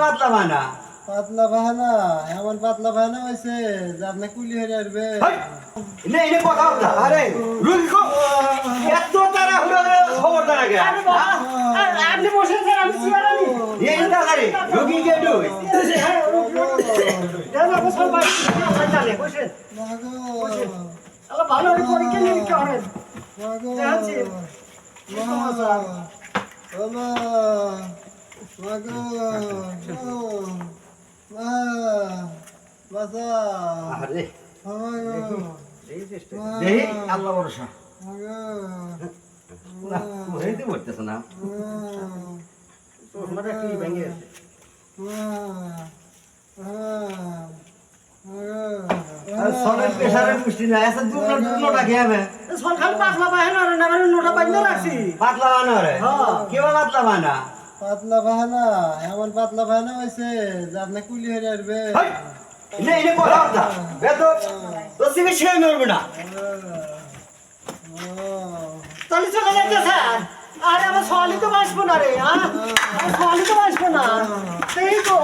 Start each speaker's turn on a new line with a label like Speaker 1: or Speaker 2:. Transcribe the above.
Speaker 1: পাতলা বানা
Speaker 2: পাতলা বাহানা এমন পাতলা বাহানা হয়েছে যে আপনি কুলি হয়ে আসবে
Speaker 1: নেই নে কথা বলতা আরে রুগী কো এত তারা হলো খবর দাঁড়া গে
Speaker 3: আপনি বসে আছেন আমি চেয়ার আনি
Speaker 1: এই না আরে রুগী কে দুই
Speaker 3: দেন বসে ভাই চলে বসে
Speaker 2: মাগো
Speaker 3: আল্লাহ ভালো করে পরীক্ষা নিরীক্ষা করেন
Speaker 2: মাগো
Speaker 3: যাচ্ছি।
Speaker 2: মাগো ওমা মাগো মা বাসা
Speaker 1: আরে
Speaker 2: মাগো
Speaker 1: দেহি আল্লাহ ভরসা
Speaker 2: মাগো
Speaker 1: না হইতে পড়তেছ না
Speaker 3: তোমরা কি ভেঙে আছে
Speaker 1: আর সনের প্রেসারের পুষ্টি না এসে দুটোটা খেয়ে
Speaker 3: সল খালি পাতলা বাহেন আর না মানে নোটা বাইন্দা রাখছি
Speaker 1: পাতলা বানা রে
Speaker 3: হ্যাঁ।
Speaker 1: কেবা পাতলা বানা
Speaker 2: পাতলা বাহানা এমন পাতলা বাহানা হয়েছে যে আপনি কুলি হয়ে আসবে
Speaker 1: নেই নে কথা বলতা বেতো তো সিবি শেষ করবে না
Speaker 3: তাহলে চলে যাচ্ছে স্যার আরে আমার সওয়ালই তো বাঁচবো না রে হ্যাঁ সওয়ালই তো বাঁচবো না সেই তো